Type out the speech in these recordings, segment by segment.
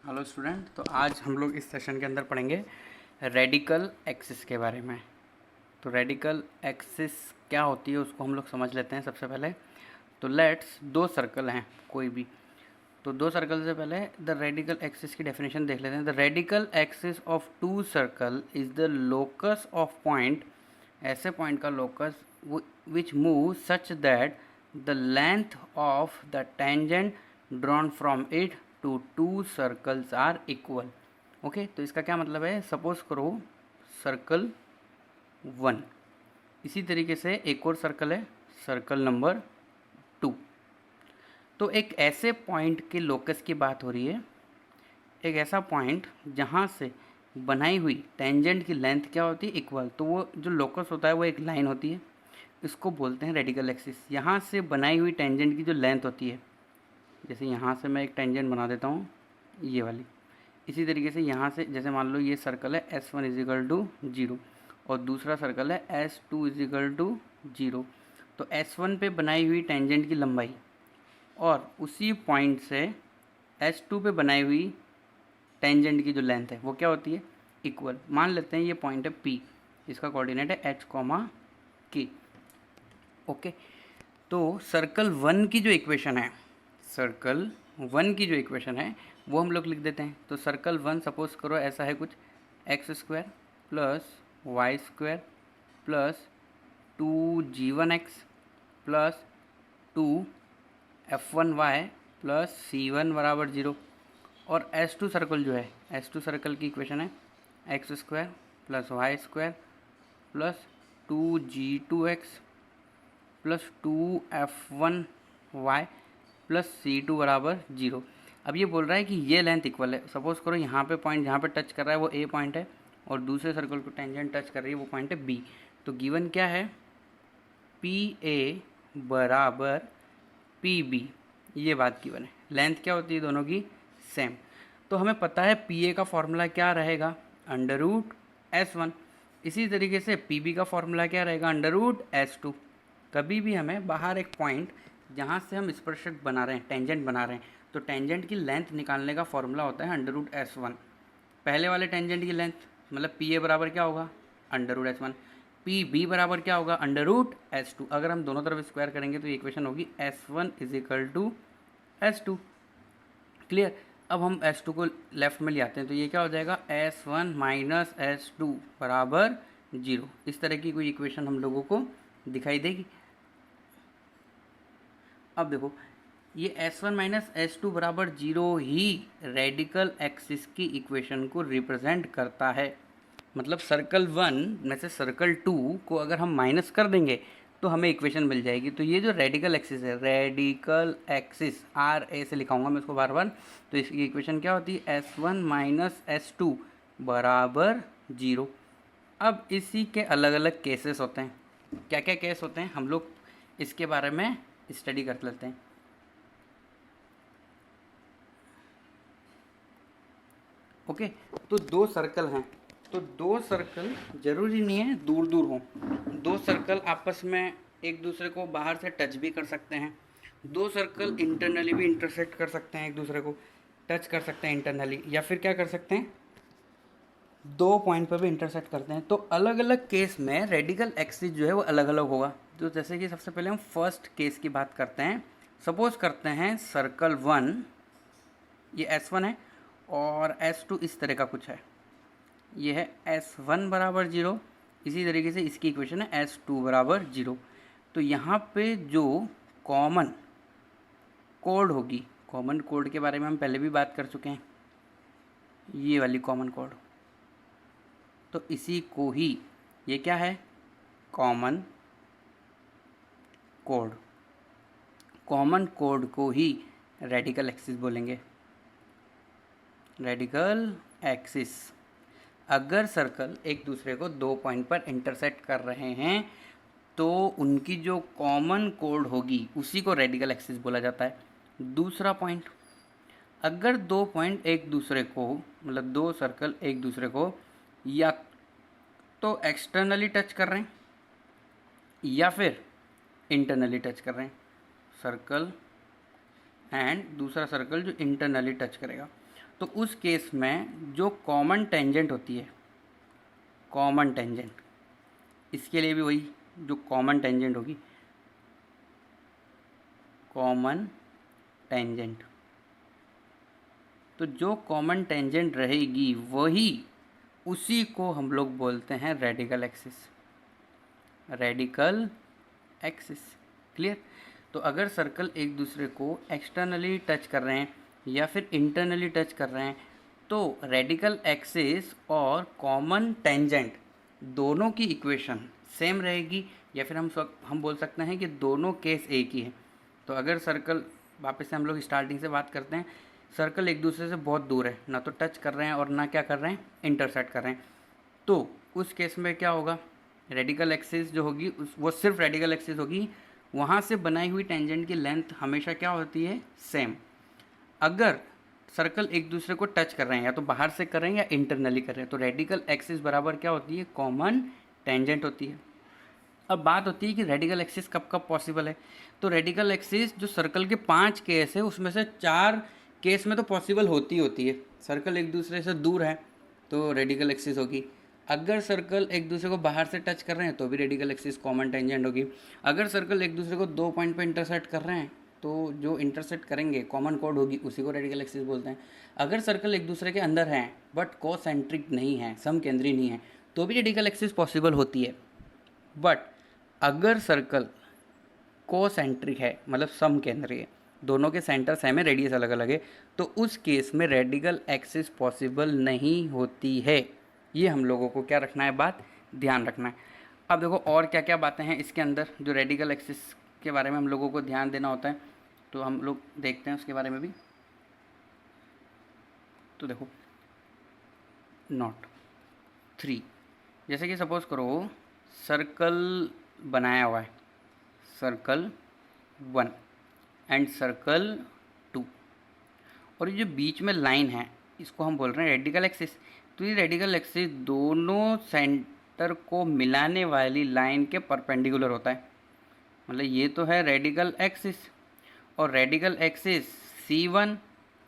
Hello student. तो आज हम लोग इस सेशन के अंदर पढ़ेंगे रेडिकल एक्सिस के बारे में। तो रेडिकल एक्सिस क्या होती है उसको हम लोग समझ लेते हैं सबसे पहले। तो लेट्स दो सर्कल हैं कोई भी, तो दो सर्कल से पहले द रेडिकल एक्सिस की डेफिनेशन देख लेते हैं। The radical axis of two circle is the locus of point, ऐसे पॉइंट का locus which move such that the length of the tangent drawn from it to two circles are equal. Okay, तो इसका क्या मतलब है, suppose करो circle 1, इसी तरीके से एक और सर्कल है सर्कल नंबर 2। तो एक ऐसे पॉइंट के लोकस की बात हो रही है, एक ऐसा पॉइंट जहाँ से बनाई हुई टेंजेंट की लेंथ क्या होती है, इक्वल। तो वो जो लोकस होता है वो एक लाइन होती है, इसको बोलते हैं रेडिकल एक्सिस। यहाँ से बनाई हुई टेंजेंट की जो लेंथ होती है, जैसे यहाँ से मैं एक टेंजेंट बना देता हूँ ये वाली, इसी तरीके से यहाँ से जैसे मान लो ये सर्कल है S1 इजिकल टू 0 और दूसरा सर्कल है S2 इजिकल टू 0। तो S1 पे बनाई हुई टेंजेंट की लंबाई और उसी पॉइंट से S2 पे बनाई हुई टेंजेंट की जो लेंथ है वो क्या होती है, इक्वल। मान लेते हैं ये पॉइंट है P, इसका कोऑर्डिनेट है H, K। ओके, तो सर्कल 1 की जो इक्वेशन है, सर्कल 1 की जो इक्वेशन है वो हम लोग लिख देते हैं। तो सर्कल 1 सपोज करो ऐसा है कुछ, x² plus y² plus 2g1x plus 2f1y plus c1 बराबर 0। और S2 सर्कल जो है, S2 सर्कल की इक्वेशन है x² plus y² plus 2g2x plus 2f1y plus C2 बराबर 0। अब ये बोल रहा है कि ये लेंथ इक्वल है। सपोज करो यहाँ पे पॉइंट जहाँ पे टच कर रहा है वो A पॉइंट है और दूसरे सर्कल को टेंजेंट टच कर रही है वो पॉइंट है B। तो गिवन क्या है, PA बराबर PB, ये बात गिवन है। लेंथ क्या होती है दोनों की, सेम। तो हमें पता है PA का फॉर्मूला क्या रहेगा, √S1। इसी तरीके से PB का फॉर्मूला क्या रहेगा, √S2। कभी भी हमें बाहर एक पॉइंट जहाँ से हम स्पर्शक बना रहे हैं, टेंजेंट बना रहे हैं, तो टेंजेंट की लेंथ निकालने का फॉर्मूला होता है √S1। पहले वाले टेंजेंट की लेंथ मतलब PA बराबर क्या होगा, √S1। PB बराबर क्या होगा, √S2। अगर हम दोनों तरफ स्क्वायर करेंगे तो ये इक्वेशन होगी S1 is equal to S2। Clear. अब हम S2 को लेफ्ट में ले आते हैं तो ये क्या हो जाएगा, S1 माइनस S2 बराबर 0। इस तरह की कोई इक्वेशन हम लोगों को दिखाई देगी। अब देखो ये S1 माइनस S2 बराबर 0 ही रेडिकल एक्सिस की इक्वेशन को रिप्रेजेंट करता है। मतलब सर्कल 1 में से सर्कल 2 को अगर हम माइनस कर देंगे तो हमें इक्वेशन मिल जाएगी। तो ये जो रेडिकल एक्सिस है, रेडिकल एक्सिस RA से लिखाऊंगा मैं इसको बार बार, तो इसकी इक्वेशन क्या होती है, S1 माइनस S2 बराबर 0। अब इसी के अलग अलग केसेस होते हैं। क्या क्या केस होते हैं हम लोग इसके बारे में स्टडी कर लेते हैं। ओके, तो दो सर्कल हैं, तो दो सर्कल जरूरी नहीं है दूर दूर हों, दो सर्कल आपस में एक दूसरे को बाहर से टच भी कर सकते हैं। दो सर्कल इंटरनली भी इंटरसेक्ट कर सकते हैं, एक दूसरे को टच कर सकते हैं इंटरनली, या फिर क्या कर सकते हैं, दो पॉइंट पर भी इंटरसेक्ट करते हैं। तो अलग अलग केस में रेडिकल एक्सिस जो है वो अलग अलग होगा। तो जैसे कि सबसे पहले हम फर्स्ट केस की बात करते हैं। सपोज करते हैं सर्कल 1, ये S1 है और S2 इस तरह का कुछ है, ये है S1 बराबर 0। इसी तरीके से इसकी इक्वेशन है S2 बराबर 0। तो यहाँ पे जो कॉमन कोड होगी, कॉमन कोड के बारे में हम पहले भी बात कर चुके हैं, ये वाली कॉमन कोड, तो इसी को ही, ये क्या है, कॉमन कोड। कॉमन कोड को ही रेडिकल एक्सिस बोलेंगे, रेडिकल एक्सिस। अगर सर्कल एक दूसरे को दो पॉइंट पर इंटरसेक्ट कर रहे हैं तो उनकी जो कॉमन कोड होगी उसी को रेडिकल एक्सिस बोला जाता है। दूसरा पॉइंट, अगर दो पॉइंट एक दूसरे को, मतलब दो सर्कल एक दूसरे को या तो एक्सटर्नली टच कर रहे हैं या फिर इंटरनली टच कर रहे हैं, सर्कल एंड दूसरा सर्कल जो इंटरनली टच करेगा, तो उस केस में जो कॉमन टेंजेंट होती है, कॉमन टेंजेंट, इसके लिए भी वही जो कॉमन टेंजेंट होगी, कॉमन टेंजेंट, तो जो कॉमन टेंजेंट रहेगी वही, उसी को हम लोग बोलते हैं radical axis, radical axis. Clear? तो अगर सर्कल एक दूसरे को एक्सटर्नली टच कर रहे हैं या फिर इंटरनली टच कर रहे हैं, तो रेडिकल एक्सिस और कॉमन टेंजेंट दोनों की इक्वेशन सेम रहेगी, या फिर हम बोल सकते हैं कि दोनों केस एक ही है। तो अगर सर्कल, वापस से हम लोग स्टार्टिंग से बात करते हैं, सर्कल एक दूसरे से बहुत दूर है, ना तो टच कर रहे हैं और ना क्या कर रहे हैं, इंटरसेक्ट कर रहे हैं, तो उस केस में क्या होगा, रेडिकल एक्सिस जो होगी वो सिर्फ रेडिकल एक्सिस होगी, वहाँ से बनाई हुई टेंजेंट की लेंथ हमेशा क्या होती है, सेम। अगर सर्कल एक दूसरे को टच कर रहे हैं, या तो बाहर से कर रहे हैं या इंटरनली कर रहे हैं, तो रेडिकल एक्सिस बराबर क्या होती है, कॉमन टेंजेंट होती है। अब बात होती है कि रेडिकल एक्सिस कब कब पॉसिबल है। तो रेडिकल एक्सिस जो सर्कल के 5 केस है उसमें से 4 केस में तो पॉसिबल होती है। सर्कल एक दूसरे से दूर है तो रेडिकल एक्सिस होगी, अगर सर्कल एक दूसरे को बाहर से टच कर रहे हैं तो भी रेडिकल एक्सिस कॉमन टेंजेंट होगी, अगर सर्कल एक दूसरे को 2 पॉइंट पर इंटरसेक्ट कर रहे हैं तो जो इंटरसेक्ट करेंगे कॉमन कोड होगी, उसी को रेडिकल एक्सिस बोलते हैं। अगर सर्कल एक दूसरे के अंदर हैं बट कोसेंट्रिक नहीं है, समकेंद्री नहीं है, तो भी रेडिकल एक्सिस पॉसिबल होती है। बट अगर सर्कल कोसेंट्रिक है, मतलब समकेंद्री है, दोनों के सेंटर सेम है, रेडियस अलग अलग है, तो उस केस में रेडिकल एक्सिस पॉसिबल नहीं होती है। ये हम लोगों को क्या रखना है, बात ध्यान रखना है। अब देखो और क्या क्या बातें हैं इसके अंदर जो रेडिकल एक्सिस के बारे में हम लोगों को ध्यान देना होता है, तो हम लोग देखते हैं उसके बारे में भी। तो देखो नॉट 3, जैसे कि सपोज करो सर्कल बनाया हुआ है, सर्कल 1 एंड सर्कल 2, और ये जो बीच में लाइन है इसको हम बोल रहे हैं रेडिकल एक्सिस। तो ये रेडिकल एक्सिस दोनों सेंटर को मिलाने वाली लाइन के परपेंडिकुलर होता है, मतलब ये तो है रेडिकल एक्सिस, और रेडिकल एक्सिस C1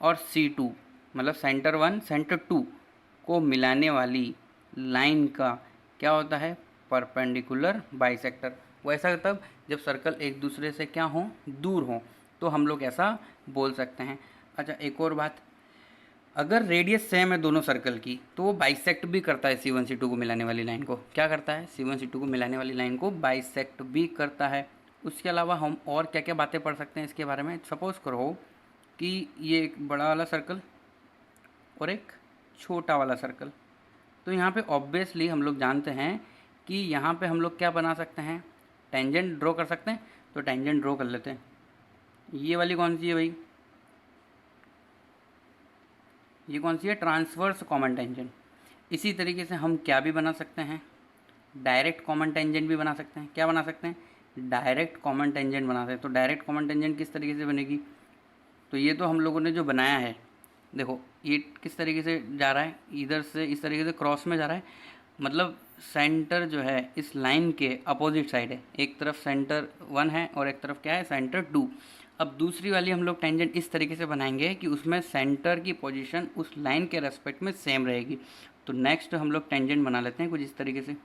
और C2, मतलब सेंटर 1 सेंटर 2 को मिलाने वाली लाइन का क्या होता है, परपेंडिकुलर बाइसेक्टर। वो ऐसा तब जब सर्कल एक दूसरे से क्या हो, दूर हो, तो हम लोग ऐसा बोल सकते हैं। अच्छा एक और बात, अगर रेडियस सेम है दोनों सर्कल की तो वो बाइसेक्ट भी करता है C1 C2 को मिलाने वाली लाइन को, क्या करता है, C1 C2 को मिलाने वाली लाइन को बाइसेक्ट भी करता है। उसके अलावा हम और क्या क्या बातें पढ़ सकते हैं इसके बारे में। सपोज़ करो कि ये एक बड़ा वाला सर्कल और एक छोटा वाला सर्कल, तो यहाँ पे ऑब्वियसली हम लोग जानते हैं कि यहाँ पे हम लोग क्या बना सकते हैं, टेंजेंट ड्रॉ कर सकते हैं। तो टेंजेंट ड्रॉ कर लेते हैं। ये वाली कौन सी है भाई, ये कौन सी है, ट्रांसवर्स कॉमन टेंजेंट। इसी तरीके से हम क्या भी बना सकते हैं, डायरेक्ट कॉमन टेंजेंट भी बना सकते हैं। क्या बना सकते हैं, डायरेक्ट कॉमन टेंजेंट बना सकते हैं। तो डायरेक्ट कॉमन टेंजेंट किस तरीके से बनेगी, तो ये तो हम लोगों ने जो बनाया है, देखो ये किस तरीके से जा रहा है, इधर से इस तरीके से क्रॉस में जा रहा है, मतलब सेंटर जो है इस लाइन के अपोजिट साइड है, एक तरफ सेंटर 1 है और एक तरफ क्या है, सेंटर 2। अब दूसरी वाली हम लोग टेंजेंट इस तरीके से बनाएंगे कि उसमें सेंटर की पोजीशन उस लाइन के रेस्पेक्ट में सेम रहेगी। तो नेक्स्ट हम लोग टेंजेंट बना लेते हैं कुछ इस तरीके से,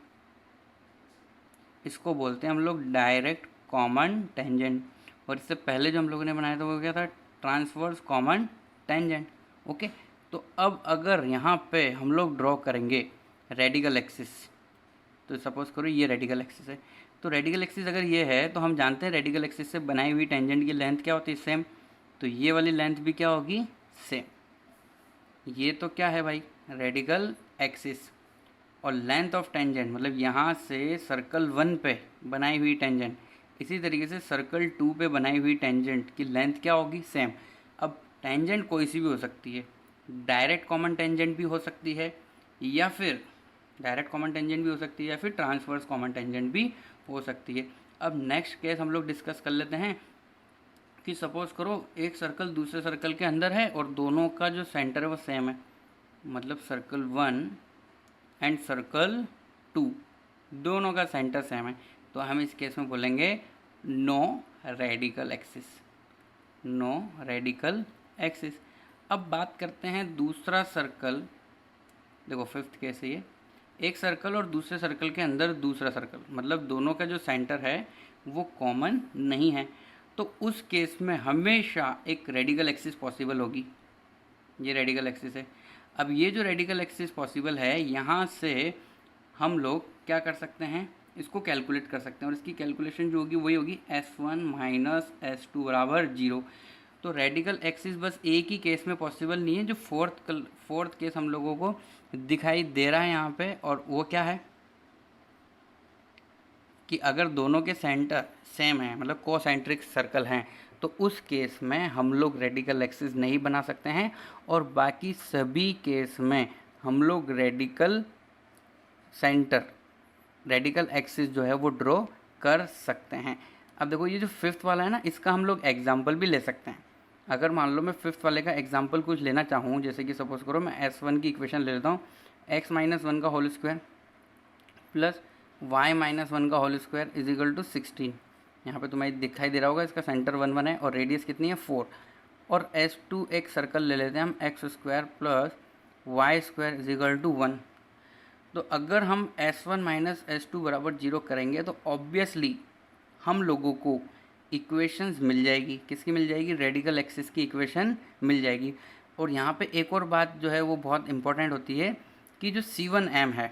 इसको बोलते हैं हम लोग डायरेक्ट कॉमन टेंजेंट, और इससे पहले जो हम लोगों ने बनाया था वो क्या था, ट्रांसवर्स कॉमन टेंजेंट। ओके, तो अब अगर यहाँ पे हम लोग ड्रॉ करेंगे रेडिकल एक्सिस, तो सपोज़ करो ये रेडिकल एक्सिस है, तो रेडिकल एक्सिस अगर ये है तो हम जानते हैं रेडिकल एक्सिस से बनाई हुई टेंजेंट की लेंथ क्या होती है, सेम। तो ये वाली लेंथ भी क्या होगी, सेम। ये तो क्या है भाई, रेडिकल एक्सिस, और लेंथ ऑफ टेंजेंट मतलब यहाँ से सर्कल 1 पे बनाई हुई टेंजेंट, इसी तरीके से सर्कल 2 पे बनाई हुई टेंजेंट की लेंथ क्या होगी, सेम। अब टेंजेंट कोई सी भी हो सकती है, डायरेक्ट कॉमन टेंजेंट भी हो सकती है, या फिर डायरेक्ट कॉमन टेंजेंट भी हो सकती है, या फिर ट्रांसवर्स कॉमन टेंजेंट भी हो सकती है। अब नेक्स्ट केस हम लोग डिस्कस कर लेते हैं कि सपोज़ करो एक सर्कल दूसरे सर्कल के अंदर है और दोनों का जो सेंटर है वो सेम है, मतलब सर्कल 1 एंड सर्कल 2 दोनों का सेंटर सेम है, तो हम इस केस में बोलेंगे no radical axis, no radical axis. अब बात करते हैं दूसरा सर्कल। देखो फिफ्थ केस है ये, एक सर्कल और दूसरे सर्कल के अंदर दूसरा सर्कल, मतलब दोनों का जो सेंटर है वो कॉमन नहीं है। तो उस केस में हमेशा एक रेडिकल एक्सिस पॉसिबल होगी। ये रेडिकल एक्सिस है। अब ये जो रेडिकल एक्सिस पॉसिबल है, यहाँ से हम लोग क्या कर सकते हैं, इसको कैलकुलेट कर सकते हैं, और इसकी कैलकुलेशन जो होगी वही होगी S1 माइनस S2 बराबर 0। तो रेडिकल एक्सिस बस एक ही केस में पॉसिबल नहीं है, जो फोर्थ केस हम लोगों को दिखाई दे रहा है यहाँ पे, और वो क्या है कि अगर दोनों के सेंटर सेम है, मतलब कोसेंट्रिक सर्कल हैं, तो उस केस में हम लोग रेडिकल एक्सिस नहीं बना सकते हैं, और बाकी सभी केस में हम लोग रेडिकल एक्सिस जो है वो ड्रॉ कर सकते हैं। अब देखो ये जो फिफ्थ वाला है ना, इसका हम लोग एग्जाम्पल भी ले सकते हैं। अगर मान लो मैं फिफ्थ वाले का एग्जाम्पल कुछ लेना चाहूँ, जैसे कि सपोज करो मैं S1 की इक्वेशन ले लेता हूँ, x माइनस 1 का whole square plus y minus 1 का whole square is equal to 16। यहाँ पे तुम्हें दिखाई दे रहा होगा, इसका सेंटर 1 1 है और रेडियस कितनी है 4। और S2 एक सर्कल ले लेते हैं हम, x square plus y square is equal to 1। तो अगर हम S1 माइनस S2 बराबर 0 करेंगे तो ऑब्वियसली हम लोगों को इक्वेशंस मिल जाएगी। किसकी मिल जाएगी? रेडिकल एक्सिस की इक्वेशन मिल जाएगी। और यहाँ पे एक और बात जो है वो बहुत इंपॉर्टेंट होती है कि जो C1m है,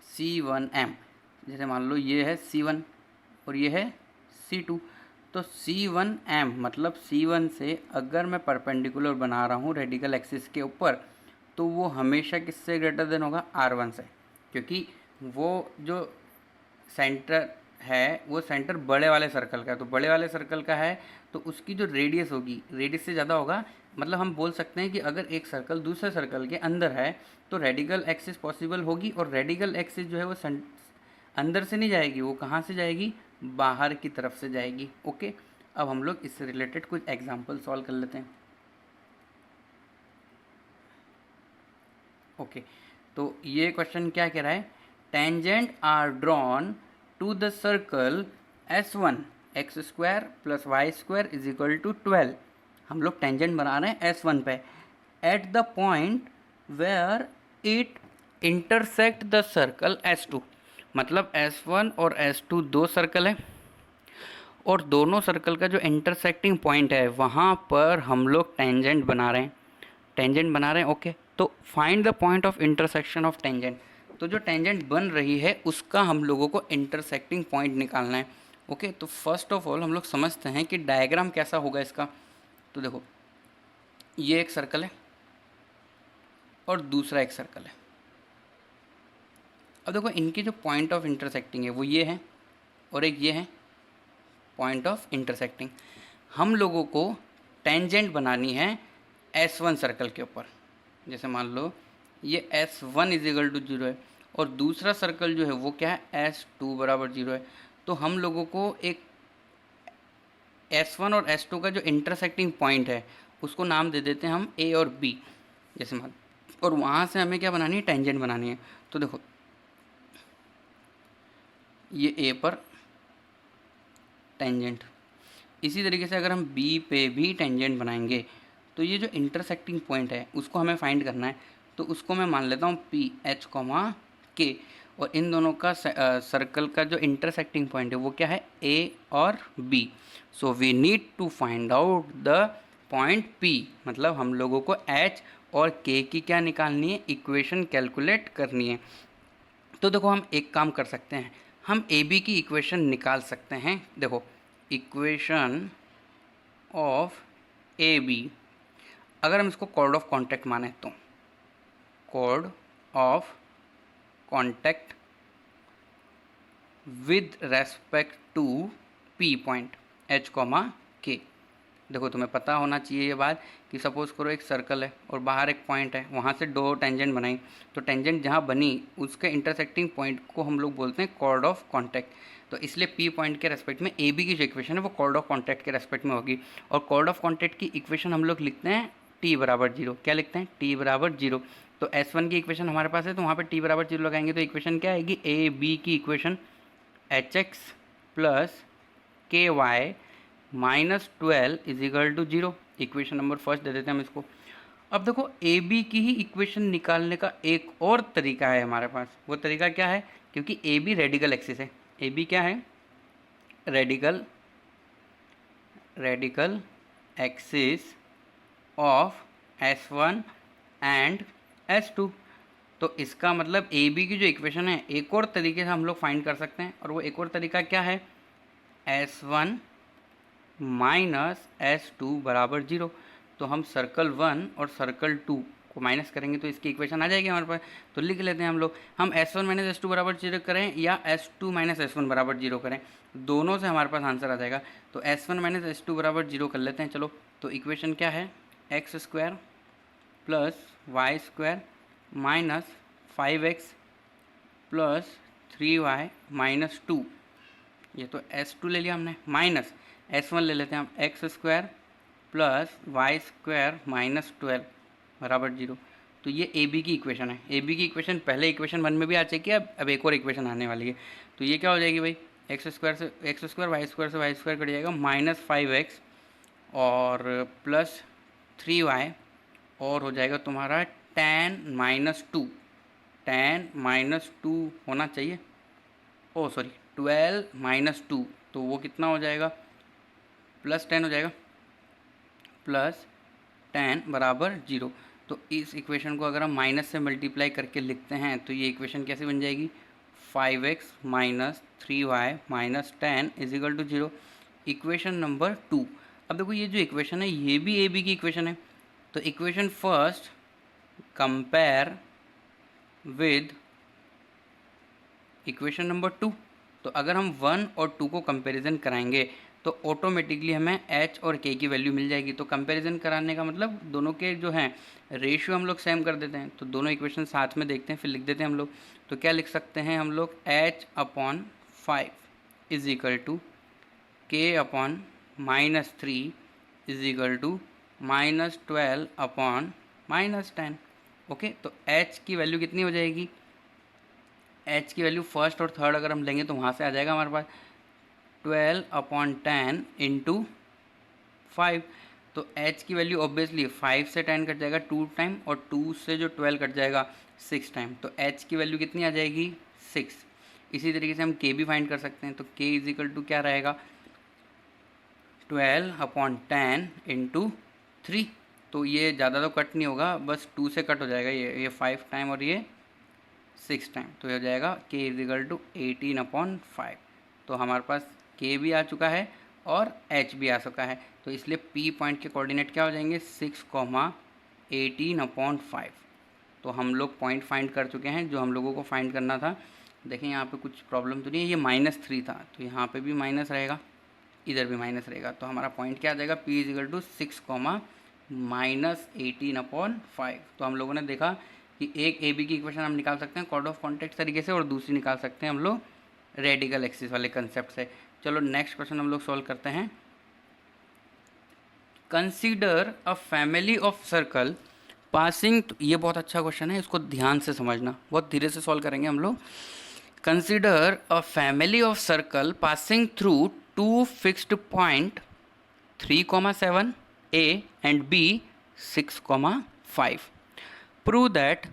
C1m, जैसे मान लो ये है C1 और ये है C2, तो C1m मतलब C1 से अगर मैं परपेंडिकुलर बना रहा हूँ रेडिकल एक्सिस के ऊपर, तो वो हमेशा किससे ग्रेटर देन होगा? R1 से, क्योंकि वो जो सेंटर है वो सेंटर बड़े वाले सर्कल का है, तो बड़े वाले सर्कल का है तो उसकी जो रेडियस होगी रेडियस से ज़्यादा होगा। मतलब हम बोल सकते हैं कि अगर एक सर्कल दूसरे सर्कल के अंदर है तो रेडिकल एक्सिस पॉसिबल होगी, और रेडिकल एक्सिस जो है वो अंदर से नहीं जाएगी, वो कहाँ से जाएगी? बाहर की तरफ से जाएगी। ओके, अब हम लोग इससे रिलेटेड कुछ एग्जाम्पल सॉल्व कर लेते हैं। ओके, तो ये क्वेश्चन क्या कह रहा है? Tangent are drawn to the circle S1 x square plus y square is equal to 12। हम लोग टेंजेंट बना रहे हैं S1 पे, at the point where it intersect the circle S2। मतलब S1 और S2 दो सर्कल है, और दोनों सर्कल का जो इंटरसेक्टिंग पॉइंट है वहाँ पर हम लोग टेंजेंट बना रहे हैं। ओके, तो find the point of intersection of tangent. तो जो टेंजेंट बन रही है उसका हम लोगों को इंटरसेक्टिंग पॉइंट निकालना है। ओके, तो फर्स्ट ऑफ ऑल हम लोग समझते हैं कि डायग्राम कैसा होगा इसका। तो देखो ये एक सर्कल है और दूसरा एक सर्कल है। अब देखो इनकी जो पॉइंट ऑफ इंटरसेक्टिंग है वो ये है, और एक ये है पॉइंट ऑफ इंटरसेक्टिंग। हम लोगों को टेंजेंट बनानी है S1 सर्कल के ऊपर। जैसे मान लो ये S1 इज इक्वल टू 0 है, और दूसरा सर्कल जो है वो क्या है? S2 बराबर 0 है। तो हम लोगों को एक S1 और S2 का जो इंटरसेक्टिंग पॉइंट है उसको नाम दे देते हैं हम A और B, जैसे मान, और वहाँ से हमें क्या बनानी है? टेंजेंट बनानी है। तो देखो ये A पर टेंजेंट, इसी तरीके से अगर हम B पे भी टेंजेंट बनाएंगे तो ये जो इंटरसेक्टिंग पॉइंट है उसको हमें फाइंड करना है। तो उसको मैं मान लेता हूँ P H, K, और इन दोनों का सर्कल का जो इंटरसेक्टिंग पॉइंट है वो क्या है? A और B। So we need to find out the point P। मतलब हम लोगों को H और K की क्या निकालनी है? इक्वेशन कैलकुलेट करनी है। तो देखो हम एक काम कर सकते हैं, हम AB की इक्वेशन निकाल सकते हैं। देखो इक्वेशन ऑफ AB, अगर हम इसको कॉर्ड ऑफ कॉन्टैक्ट माने तो chord of contact with respect to P point H, K। देखो तुम्हें पता होना चाहिए ये बात कि सपोज करो एक सर्कल है और बाहर एक पॉइंट है, वहाँ से दो टेंजेंट बनाई, तो टेंजेंट जहाँ बनी उसके इंटरसेक्टिंग पॉइंट को हम लोग बोलते हैं कॉर्ड ऑफ कॉन्टैक्ट। तो इसलिए P पॉइंट के रेस्पेक्ट में AB की जो इक्वेशन है वो कॉर्ड ऑफ कॉन्टैक्ट के रेस्पेक्ट में होगी। और कॉर्ड ऑफ कॉन्टैक्ट की इक्वेशन हम लोग लिखते हैं T बराबर 0। क्या लिखते हैं? T बराबर 0। तो S1 की इक्वेशन हमारे पास है, तो वहाँ पर T बराबर 0 लगाएंगे तो इक्वेशन क्या आएगी? AB की equation HX plus KY minus 12 is equal to 0। Equation number first दे देते हैं हम इसको। अब देखो ए बी की ही इक्वेशन निकालने का एक और तरीका है हमारे पास। वो तरीका क्या है, क्योंकि ए बी रेडिकल एक्सिस है, ए बी क्या है, radical axis of S1 and S2। तो इसका मतलब ए बी की जो इक्वेशन है एक और तरीके से हम लोग फाइंड कर सकते हैं, और वो एक और तरीका क्या है, S1 माइनस S2 बराबर 0। तो हम सर्कल 1 और सर्कल 2 को माइनस करेंगे तो इसकी इक्वेशन आ जाएगी हमारे पास। तो लिख लेते हैं हम लोग, हम S1 माइनस S2 बराबर 0 करें या S2 माइनस S1 बराबर 0 करें, दोनों से हमारे पास आंसर आ जाएगा। तो S1 माइनस S2 बराबर 0 कर लेते हैं चलो। तो इक्वेशन क्या है, x square plus y square minus 5x plus 3y minus 2, ये तो S2 ले लिया हमने, माइनस S1 ले लेते हैं हम, x square plus y square minus 12 बराबर 0। तो ये ए बी की इक्वेशन है। ए बी की इक्वेशन पहले इक्वेशन 1 में भी आ चुकी है, अब एक और इक्वेशन आने वाली है। तो ये क्या हो जाएगी भाई, एक्स स्क्वायर वाई स्क्वायर से वाई स्क्वायर कट जाएगा, माइनस 5x और प्लस 3y, और हो जाएगा तुम्हारा tan माइनस टू होना चाहिए, ओ सॉरी 12 माइनस 2, तो वो कितना हो जाएगा, प्लस 10 हो जाएगा, प्लस 10 बराबर 0। तो इस इक्वेशन को अगर हम माइनस से मल्टीप्लाई करके लिखते हैं तो ये इक्वेशन कैसे बन जाएगी, 5x minus 3y minus 10 equal to 0, equation number 2। अब देखो ये जो इक्वेशन है ये भी ए बी की इक्वेशन है। तो equation first compare with equation number 2। तो अगर हम 1 और 2 को कंपैरिजन कराएंगे तो ऑटोमेटिकली हमें h और k की वैल्यू मिल जाएगी। तो कंपैरिजन कराने का मतलब दोनों के जो हैं रेशियो हम लोग सेम कर देते हैं। तो दोनों इक्वेशन साथ में देखते हैं, फिर लिख देते हैं हम लोग। तो क्या लिख सकते हैं हम लोग, h upon 5 is equal to k upon minus 3 is equal to minus 12 upon minus 10। Okay, तो h की वैल्यू कितनी हो जाएगी, h की वैल्यू फर्स्ट और थर्ड अगर हम लेंगे तो वहाँ से आ जाएगा हमारे पास 12 अपॉन 10 इंटू 5। तो h की वैल्यू ऑब्वियसली 5 से 10 कट जाएगा 2 टाइम, और 2 से जो 12 कट जाएगा 6 टाइम। तो h की वैल्यू कितनी आ जाएगी, 6। इसी तरीके से हम k भी फाइंड कर सकते हैं। तो k इज इक्वल टू क्या रहेगा, 12 अपॉन 10 इंटू 3। तो ये ज़्यादा तो कट नहीं होगा, बस 2 से कट हो जाएगा, ये 5 टाइम और ये 6 टाइम। तो ये हो जाएगा k is equal to 18 upon 5। तो हमारे पास k भी आ चुका है और h भी आ चुका है। तो इसलिए p पॉइंट के कोऑर्डिनेट क्या हो जाएंगे, 6, 18 अपॉन 5। तो हम लोग पॉइंट फाइंड कर चुके हैं जो हम लोगों को फाइंड करना था। देखें यहाँ पे कुछ प्रॉब्लम तो नहीं है, ये -3 था तो यहाँ पे भी माइनस रहेगा, इधर भी माइनस रहेगा। तो हमारा पॉइंट क्या आ जाएगा, p is equal to 6, -18 upon 5। तो हम लोगों ने देखा कि एक ए बी की इक्वेशन हम निकाल सकते हैं कॉर्ड ऑफ कॉन्टेक्ट तरीके से, और दूसरी निकाल सकते हैं हम लोग रेडिकल एक्सिस वाले कंसेप्ट से। चलो नेक्स्ट क्वेश्चन हम लोग सॉल्व करते हैं। Consider a family of circle passing, ये बहुत अच्छा क्वेश्चन है, इसको ध्यान से समझना, बहुत धीरे से सॉल्व करेंगे हम लोग। Consider a family of circle passing through 2 fixed point 3,7 A and B 6,5. Prove that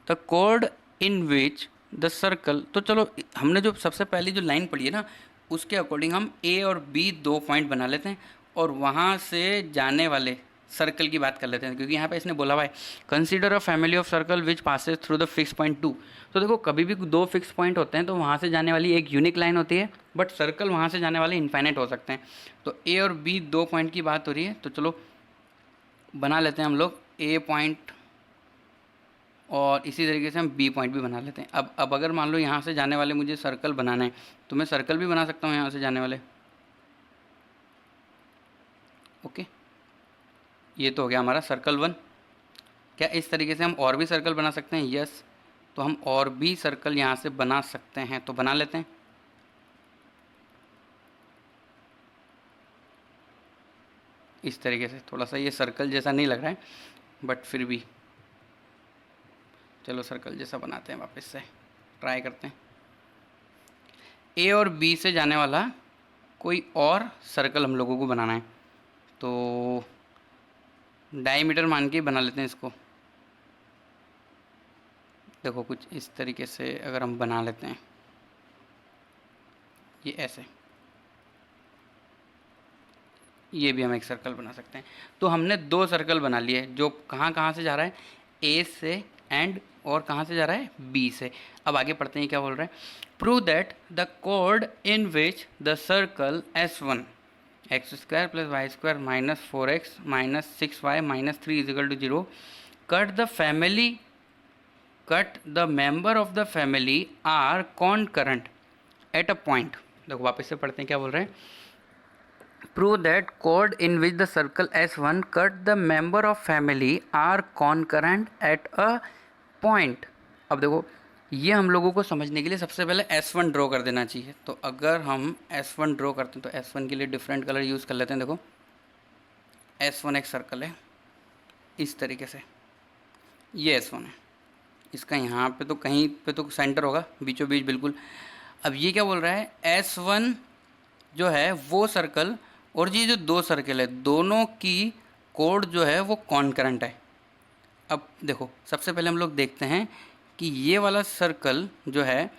the chord in which the circle, तो चलो हमने जो सबसे पहली जो लाइन पढ़ी है ना उसके अकॉर्डिंग हम A और B 2 पॉइंट बना लेते हैं और वहाँ से जाने वाले सर्कल की बात कर लेते हैं, क्योंकि यहाँ पे इसने बोला हुआ है consider a family of circle which passes through the fix point 2। तो देखो कभी भी 2 फिक्स पॉइंट होते हैं तो वहाँ से जाने वाली एक यूनिक लाइन होती है, बट सर्कल वहाँ से जाने वाले इनफाइनाइट हो सकते हैं। तो ए और बी 2 पॉइंट की बात हो रही है, तो चलो बना लेते हैं हम लोग ए पॉइंट और इसी तरीके से हम बी पॉइंट भी बना लेते हैं। अब अगर मान लो यहाँ से जाने वाले मुझे सर्कल बनाना है तो मैं सर्कल भी बना सकता हूँ यहाँ से जाने वाले। ओके, ये तो हो गया हमारा सर्कल 1। क्या इस तरीके से हम और भी सर्कल बना सकते हैं? यस, तो हम और भी सर्कल यहाँ से बना सकते हैं, तो बना लेते हैं। इस तरीके से, थोड़ा सा ये सर्कल जैसा नहीं लग रहा है बट फिर भी चलो सर्कल जैसा बनाते हैं, वापस से ट्राई करते हैं। ए और बी से जाने वाला कोई और सर्कल हम लोगों को बनाना है। तो डायमीटर मान के बना लेते हैं इसको। देखो कुछ इस तरीके से अगर हम बना लेते हैं, ये ऐसे, ये भी हम एक सर्कल बना सकते हैं। तो हमने 2 सर्कल बना लिए जो कहाँ कहाँ से जा रहा है, ए से एंड, और कहाँ से जा रहा है, बी से। अब आगे पढ़ते हैं क्या बोल रहे हैं। प्रूव दैट द कोड in which the circle S1 x square plus y square minus 4x minus 6y minus 3 equal to 0 cut the member of the family are concurrent at a point। देखो वापस से पढ़ते हैं क्या बोल रहे हैं। Prove that chord in which the circle S1 cut the member of family are concurrent at a point। अब देखो ये हम लोगों को समझने के लिए सबसे पहले S1 ड्रॉ कर देना चाहिए। तो अगर हम S1 ड्रॉ करते हैं तो S1 के लिए डिफरेंट कलर यूज़ कर लेते हैं। देखो S1 एक सर्कल है इस तरीके से, ये S1 है, इसका यहाँ पे तो कहीं पे तो सेंटर होगा, बीचों बीच बिल्कुल। अब ये क्या बोल रहा है, S1 जो है वो सर्कल और ये जो 2 सर्कल है दोनों की कोड जो है वो कॉन्करेंट है। अब देखो सबसे पहले हम लोग देखते हैं कि ये वाला सर्कल जो है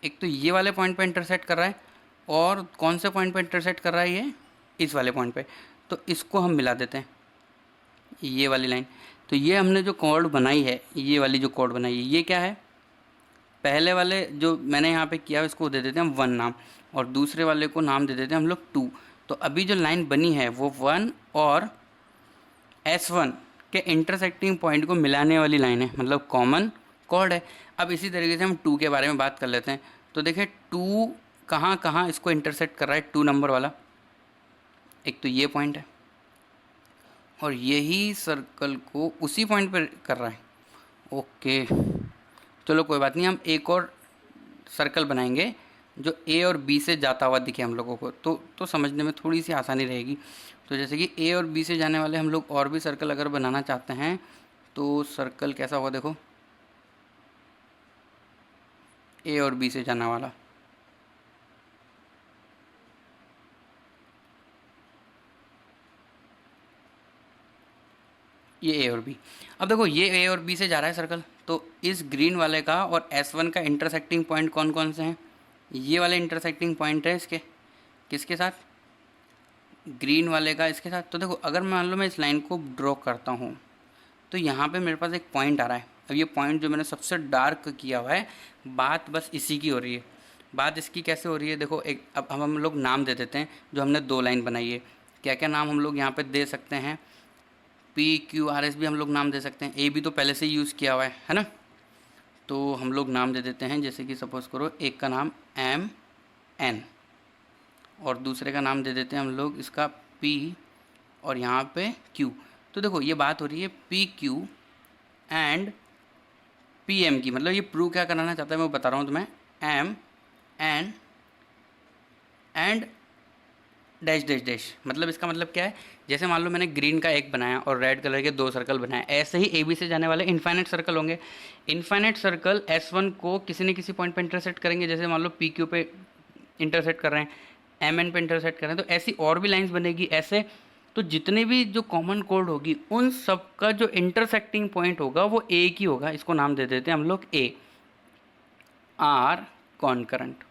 एक तो ये वाले पॉइंट पे इंटरसेक्ट कर रहा है और कौन से पॉइंट पे इंटरसेक्ट कर रहा है, ये इस वाले पॉइंट पे। तो इसको हम मिला देते हैं, ये वाली लाइन। तो ये हमने जो कोड बनाई है, ये वाली जो कोड बनाई है, ये क्या है, पहले वाले जो मैंने यहाँ पे किया इसको दे देते हैं हम 1 नाम, और दूसरे वाले को नाम दे देते हैं हम लोग 2। तो अभी जो लाइन बनी है वो 1 और S1 के इंटरसेक्टिंग पॉइंट को मिलाने वाली लाइन है, मतलब कॉमन कोड है। अब इसी तरीके से हम 2 के बारे में बात कर लेते हैं। तो देखिए 2 कहाँ कहाँ इसको इंटरसेक्ट कर रहा है, 2 नंबर वाला, एक तो ये पॉइंट है और यही सर्कल को उसी पॉइंट पर कर रहा है। ओके चलो कोई बात नहीं, हम एक और सर्कल बनाएंगे जो ए और बी से जाता हुआ दिखे हम लोगों को, तो समझने में थोड़ी सी आसानी रहेगी। तो जैसे कि ए और बी से जाने वाले हम लोग और भी सर्कल अगर बनाना चाहते हैं तो सर्कल कैसा होगा, देखो ए और बी से जाने वाला, ये ए और बी। अब देखो ये ए और बी से जा रहा है सर्कल, तो इस ग्रीन वाले का और S1 का इंटरसेक्टिंग पॉइंट कौन कौन से हैं, ये वाले इंटरसेक्टिंग पॉइंट है इसके, किसके साथ, ग्रीन वाले का इसके साथ। तो देखो अगर मान लो मैं इस लाइन को ड्रॉ करता हूँ तो यहाँ पे मेरे पास एक पॉइंट आ रहा है। अब ये पॉइंट जो मैंने सबसे डार्क किया हुआ है, बात बस इसी की हो रही है। बात इसकी कैसे हो रही है, देखो एक अब हम लोग नाम दे देते हैं जो हमने 2 लाइन बनाई है। क्या क्या नाम हम लोग यहाँ पे दे सकते हैं, PQRS भी हम लोग नाम दे सकते हैं, ए भी तो पहले से यूज़ किया हुआ है ना। तो हम लोग नाम दे देते हैं, जैसे कि सपोज़ करो एक का नाम MN और दूसरे का नाम दे देते हैं हम लोग इसका P और यहाँ पे Q। तो देखो ये बात हो रही है PQ एंड PM की, मतलब ये प्रूव क्या कराना चाहता है मैं बता रहा हूँ तुम्हें, MN and dash dash dash. मतलब इसका मतलब क्या है, जैसे मान लो मैंने ग्रीन का एक बनाया और रेड कलर के 2 सर्कल बनाए, ऐसे ही AB से जाने वाले इन्फाइनाइट सर्कल होंगे। इन्फाइनाइट सर्कल S1 को किसी न किसी पॉइंट पे इंटरसेक्ट करेंगे, जैसे मान लो PQ पे इंटरसेक्ट कर रहे हैं, MN पे इंटरसेक्ट कर रहे हैं, तो ऐसी और भी लाइन्स बनेगी ऐसे। तो जितने भी जो कॉमन कोड होगी उन सब का जो इंटरसेक्टिंग पॉइंट होगा वो एक ही होगा, इसको नाम दे देते हैं हम लोग A। आर कॉन्करेंट,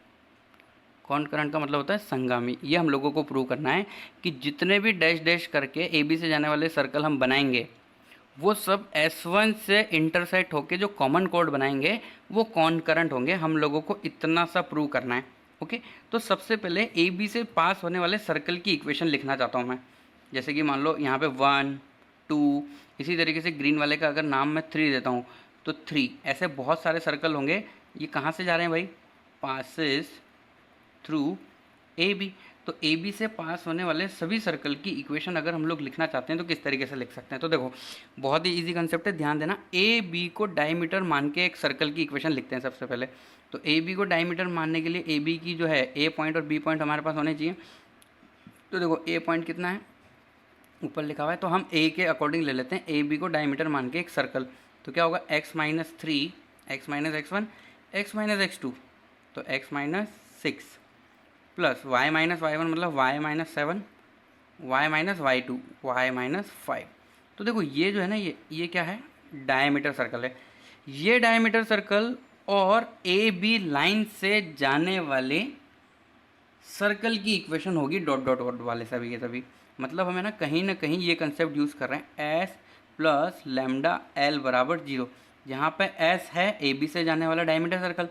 कॉन्करेंट का मतलब होता है संगामी। ये हम लोगों को प्रूव करना है कि जितने भी डैश डैश करके AB से जाने वाले सर्कल हम बनाएंगे वो सब S1 से इंटरसेक्ट होके जो कॉमन कोड बनाएंगे वो कॉन्करेंट होंगे। हम लोगों को इतना सा प्रूव करना है। ओके तो सबसे पहले AB से पास होने वाले सर्कल की इक्वेशन लिखना चाहता हूँ मैं। जैसे कि मान लो यहाँ पे 1 2, इसी तरीके से ग्रीन वाले का अगर नाम मैं 3 देता हूँ तो 3, ऐसे बहुत सारे सर्कल होंगे। ये कहाँ से जा रहे हैं भाई, पासिस थ्रू AB। तो AB से पास होने वाले सभी सर्कल की इक्वेशन अगर हम लोग लिखना चाहते हैं तो किस तरीके से लिख सकते हैं। तो देखो बहुत ही इजी कंसेप्ट है, ध्यान देना। AB को डायमीटर मान के एक सर्कल की इक्वेशन लिखते हैं सबसे पहले। तो AB को डायमीटर मानने के लिए AB की जो है A पॉइंट और B पॉइंट हमारे पास होने चाहिए। तो देखो A पॉइंट कितना है, ऊपर लिखा हुआ है, तो हम A के अकॉर्डिंग ले लेते हैं AB को डायमीटर मान के एक सर्कल। तो क्या होगा, x minus 3 x minus x1 x minus x2, तो x minus 6 plus y minus y1 मतलब y minus 7 y minus y2 y minus 5। तो देखो ये जो है ना, ये क्या है, डायमीटर सर्कल है। ये डायमीटर सर्कल और ए बी लाइन से जाने वाले सर्कल की इक्वेशन होगी डॉट डॉट डॉट वाले सभी के सभी। मतलब हमें ना कहीं ये कंसेप्ट यूज़ कर रहे हैं, एस प्लस लेमडा एल बराबर जीरो। जहाँ पे एस है ए बी से जाने वाला डायमीटर सर्कल,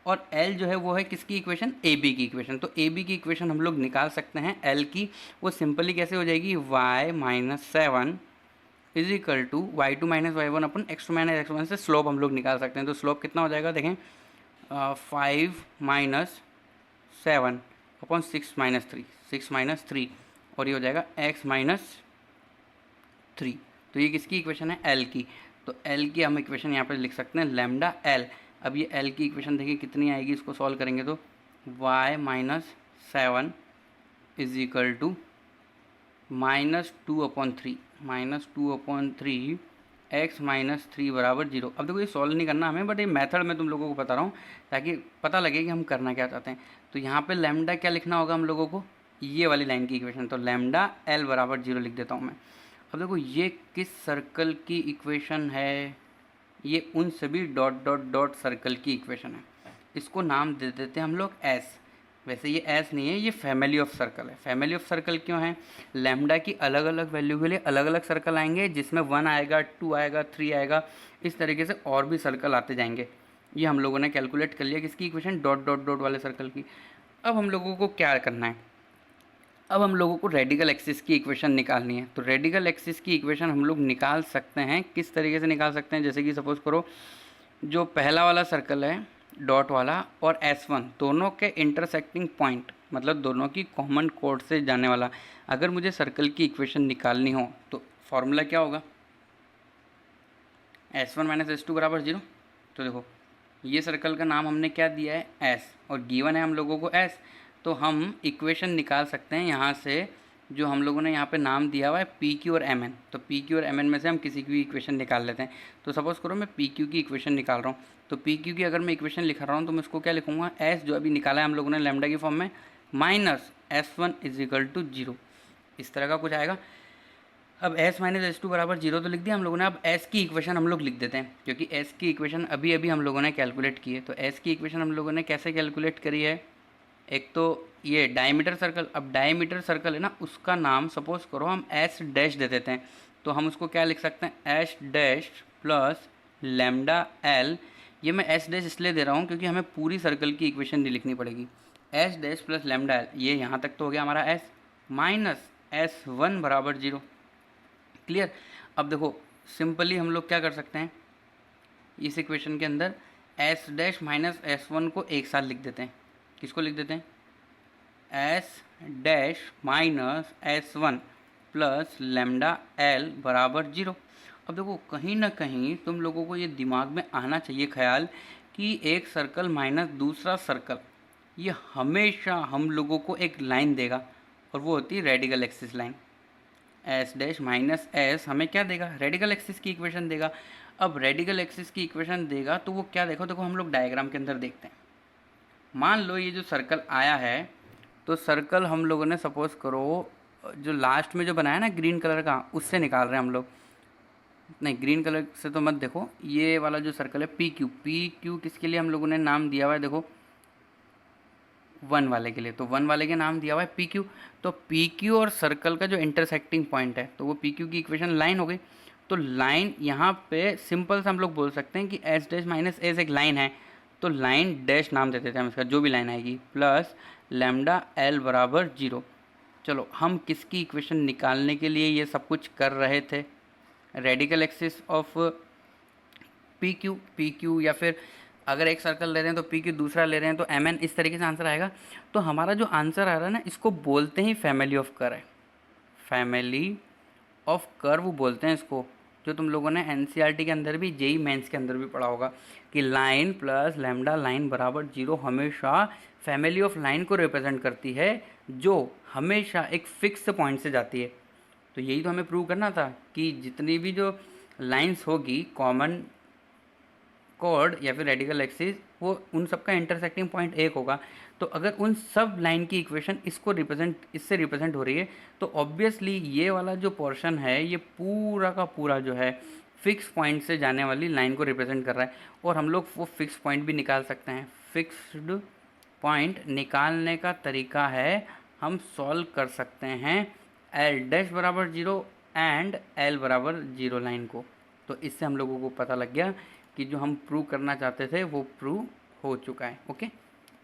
और एल जो है वो है किसकी इक्वेशन, ए बी की इक्वेशन। तो ए बी की इक्वेशन हम लोग निकाल सकते हैं एल की। वो सिंपली कैसे हो जाएगी, y minus seven is equal to y two minus y one upon x two minus x one से स्लोप हम लोग निकाल सकते हैं। तो स्लोप कितना हो जाएगा देखें, 5 - 7 अपॉन 6 - 3 और ये हो जाएगा x - 3। तो ये किसकी इक्वेशन है, एल की। तो एल की हम इक्वेशन यहाँ पे लिख सकते हैं लेमडा एल। अब ये एल की इक्वेशन देखिए कितनी आएगी, इसको सॉल्व करेंगे तो y - 7 is equal to -2/3 x - 3 बराबर जीरो। अब देखो ये सॉल्व नहीं करना हमें, बट ये मेथड मैं तुम लोगों को बता रहा हूँ ताकि पता लगे कि हम करना क्या चाहते हैं। तो यहाँ पे लैम्डा क्या लिखना होगा हम लोगों को, ये वाली लाइन की इक्वेशन। तो लैम्डा एल बराबर जीरो लिख देता हूँ मैं। अब देखो ये किस सर्कल की इक्वेशन है, ये उन सभी डॉट डॉट डॉट सर्कल की इक्वेशन है। इसको नाम दे देते हैं हम लोग एस। वैसे ये एस नहीं है, ये फैमिली ऑफ सर्कल है। फैमिली ऑफ सर्कल क्यों है, लैम्डा की अलग अलग वैल्यू के लिए अलग अलग सर्कल आएंगे, जिसमें 1 आएगा, 2 आएगा, 3 आएगा, इस तरीके से और भी सर्कल आते जाएंगे। ये हम लोगों ने कैलकुलेट कर लिया किसकी इक्वेशन, डॉट डॉट डॉट वाले सर्कल की। अब हम लोगों को क्या करना है, अब हम लोगों को रेडिकल एक्सिस की इक्वेशन निकालनी है। तो रेडिकल एक्सिस की इक्वेशन हम लोग निकाल सकते हैं, किस तरीके से निकाल सकते हैं, जैसे कि सपोज़ करो जो पहला वाला सर्कल है डॉट वाला और S1 दोनों के इंटरसेक्टिंग पॉइंट, मतलब दोनों की कॉमन कोड से जाने वाला, अगर मुझे सर्कल की इक्वेशन निकालनी हो तो फॉर्मूला क्या होगा, S1 - S2 बराबर जीरो। तो देखो ये सर्कल का नाम हमने क्या दिया है, S, और गिवन है हम लोगों को S। तो हम इक्वेशन निकाल सकते हैं यहाँ से, जो हम लोगों ने यहाँ पे नाम दिया हुआ है पी क्यू और एम एन। तो पी क्यू और एम एन में से हम किसी की भी इक्वेशन निकाल लेते हैं। तो सपोज़ करो मैं पी क्यू की इक्वेशन निकाल रहा हूँ, तो पी क्यू की अगर मैं इक्वेशन लिख रहा हूँ तो मैं इसको क्या लिखूँगा, एस जो अभी निकाला है हम लोगों ने लैम्डा की फॉर्म में, minus S1 is equal to zero, इस तरह का कुछ आएगा। अब S - S2 बराबर जीरो तो लिख दिया हम लोगों ने। अब S की इक्वेशन हम लोग लिख देते हैं, क्योंकि S की इक्वेशन अभी अभी हम लोगों ने कैलकुलेट की है। तो S की इक्वेशन हम लोगों ने कैसे कैलकुलेट करी है, एक तो ये डायमीटर सर्कल। अब डायमीटर सर्कल है ना, उसका नाम सपोज करो हम एस डैश दे देते हैं। तो हम उसको क्या लिख सकते हैं, S dash plus lambda L. ये मैं एस डैश इसलिए दे रहा हूँ क्योंकि हमें पूरी सर्कल की इक्वेशन नहीं लिखनी पड़ेगी। S dash plus lambda L, ये यहाँ तक तो हो गया हमारा एस, माइनस S1 बराबर जीरो। क्लियर। अब देखो सिंपली हम लोग क्या कर सकते हैं, इस इक्वेशन के अंदर एस डैश माइनस S1 को एक साथ लिख देते हैं। किसको लिख देते हैं, S dash minus S1 plus lambda L बराबर जीरो। अब देखो कहीं ना कहीं तुम लोगों को ये दिमाग में आना चाहिए ख्याल कि एक सर्कल माइनस दूसरा सर्कल, ये हमेशा हम लोगों को एक लाइन देगा, और वो होती है radical axis line. S dash minus S हमें क्या देगा, रेडिकल एक्सिस की इक्वेशन देगा। अब रेडिकल एक्सिस की इक्वेशन देगा तो वो क्या, देखो देखो हम लोग डायग्राम के अंदर देखते हैं। मान लो ये जो सर्कल आया है, तो सर्कल हम लोगों ने सपोज करो जो लास्ट में जो बनाया ना ग्रीन कलर का, उससे निकाल रहे हैं हम लोग। नहीं, ग्रीन कलर से तो मत देखो, ये वाला जो सर्कल है पी क्यू, पी क्यू किसके लिए हम लोगों ने नाम दिया हुआ है, देखो 1 वाले के लिए। तो 1 वाले के नाम दिया हुआ है पी क्यू। तो पी क्यू और सर्कल का जो इंटरसेक्टिंग पॉइंट है, तो वो पी क्यू की इक्वेशन लाइन हो गई। तो लाइन यहाँ पे सिंपल से हम लोग बोल सकते हैं कि एस डैश माइनस एस एक लाइन है, तो लाइन डैश नाम दे देते हैं हम इसका, जो भी लाइन आएगी, प्लस लैम्डा एल बराबर जीरो। चलो हम किसकी इक्वेशन निकालने के लिए ये सब कुछ कर रहे थे, radical axis of P Q, या फिर अगर एक सर्कल ले रहे हैं तो पी क्यू, दूसरा ले रहे हैं तो एम एन, इस तरीके से आंसर आएगा। तो हमारा जो आंसर आ रहा है ना, इसको बोलते ही फैमिली ऑफ कर्व है, फैमिली ऑफ कर्व बोलते हैं इसको, जो तुम लोगों ने एनसीईआरटी के अंदर भी, जेई मेंस के अंदर भी पढ़ा होगा कि लाइन प्लस लैम्डा लाइन बराबर जीरो हमेशा फैमिली ऑफ लाइन को रिप्रेजेंट करती है, जो हमेशा एक फिक्स पॉइंट से जाती है। तो यही तो हमें प्रूव करना था कि जितनी भी जो लाइंस होगी कॉमन कॉर्ड या फिर रेडिकल एक्सिस वो उन सब का इंटरसेक्टिंग पॉइंट एक होगा। तो अगर उन सब लाइन की इक्वेशन इससे रिप्रेजेंट हो रही है तो ऑब्वियसली ये वाला जो पोर्शन है ये पूरा का पूरा जो है फिक्स पॉइंट से जाने वाली लाइन को रिप्रेजेंट कर रहा है। और हम लोग वो फिक्स पॉइंट भी निकाल सकते हैं। फिक्स्ड पॉइंट निकालने का तरीका है, हम सॉल्व कर सकते हैं एल डैश बराबर 0 एंड एल बराबर 0 लाइन को। तो इससे हम लोगों को पता लग गया कि जो हम प्रूव करना चाहते थे वो प्रूव हो चुका है। ओके,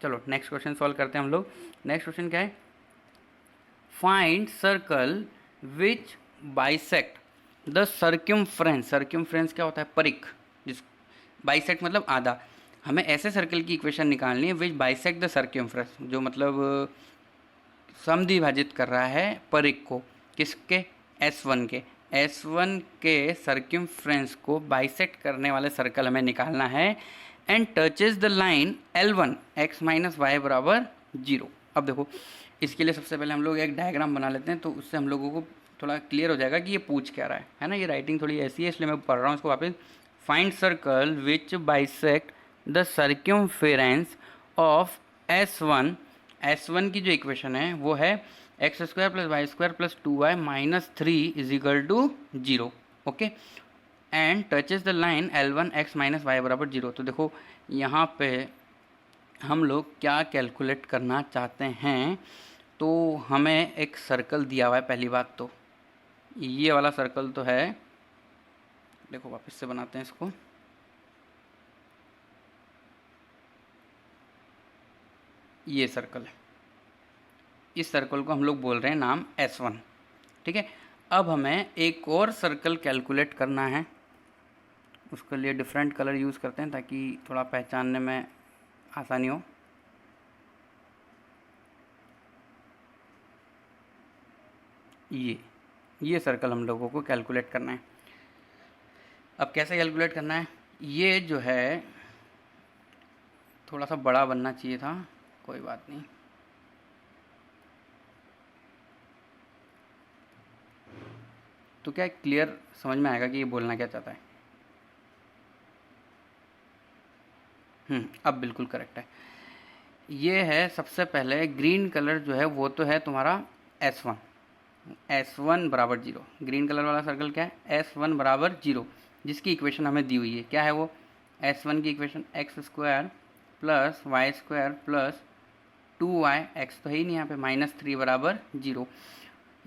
चलो नेक्स्ट क्वेश्चन सॉल्व करते हैं हम लोग। नेक्स्ट क्वेश्चन क्या है? Find circle which bisect the circumference. Circumference क्या होता है? परिख। जिस बाइसेक्ट मतलब आधा। हमें ऐसे सर्कल की इक्वेशन निकालनी है विच बाइसेक्ट द सर्क्यूमफ्रेंस, जो मतलब समद्विभाजित कर रहा है परिख को। किसके? S1 के। S1 के सर्क्यूमफ्रेंस को बाइसेक्ट करने वाले सर्कल हमें निकालना है and touches the line L1 x minus y बराबर 0। अब देखो, इसके लिए सबसे पहले हम लोग एक डायग्राम बना लेते हैं, तो उससे हम लोगों को थोड़ा क्लियर हो जाएगा कि ये पूछ क्या रहा है ना। ये राइटिंग थोड़ी ऐसी है इसलिए मैं पढ़ रहा हूँ इसको वापस। Find circle which bisect the circumference of S1। S1 की जो इक्वेशन है वो है x square plus y square plus 2y minus 3 is equal to 0। Okay, and touches the line L1 x minus y बराबर 0। तो देखो यहाँ पे हम लोग क्या कैलकुलेट करना चाहते हैं, तो हमें एक सर्कल दिया हुआ है। पहली बात तो ये वाला सर्कल तो है, देखो वापस से बनाते हैं इसको। ये सर्कल है, इस सर्कल को हम लोग बोल रहे हैं नाम S1। ठीक है, अब हमें एक और सर्कल कैलकुलेट करना है। उसके लिए डिफरेंट कलर यूज़ करते हैं ताकि थोड़ा पहचानने में आसानी हो। ये सर्कल हम लोगों को कैलकुलेट करना है। अब कैसे कैलकुलेट करना है? ये जो है थोड़ा सा बड़ा बनना चाहिए था, कोई बात नहीं। तो क्या क्लियर समझ में आएगा कि ये बोलना क्या चाहता है? अब बिल्कुल करेक्ट है। ये है सबसे पहले ग्रीन कलर जो है वो तो है तुम्हारा S1। S1 बराबर 0। ग्रीन कलर वाला सर्कल क्या है? S1 बराबर 0, जिसकी इक्वेशन हमें दी हुई है। क्या है वो? S1 की equation x square plus y square plus 2y, x तो है ही नहीं यहाँ पे, माइनस 3 बराबर 0।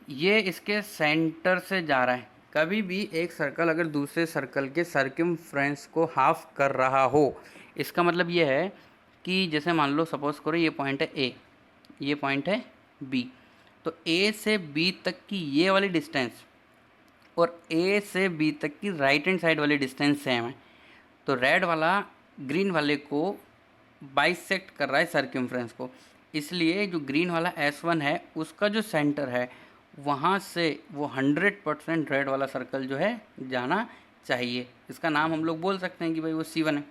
ये इसके सेंटर से जा रहा है। कभी भी एक सर्कल अगर दूसरे सर्कल के सर्कमफ्रेंस को हाफ कर रहा हो, इसका मतलब ये है कि जैसे मान लो सपोज करो ये पॉइंट है A, ये पॉइंट है B, तो A से B तक की ये वाली डिस्टेंस और A से B तक की राइट हैंड साइड वाली डिस्टेंस सेम है। तो रेड वाला ग्रीन वाले को बाइसेक्ट कर रहा है सर्कमफ्रेंस को, इसलिए जो ग्रीन वाला S1 है उसका जो सेंटर है वहाँ से वो 100% रेड वाला सर्कल जो है जाना चाहिए। इसका नाम हम लोग बोल सकते हैं कि भाई वो C1 है।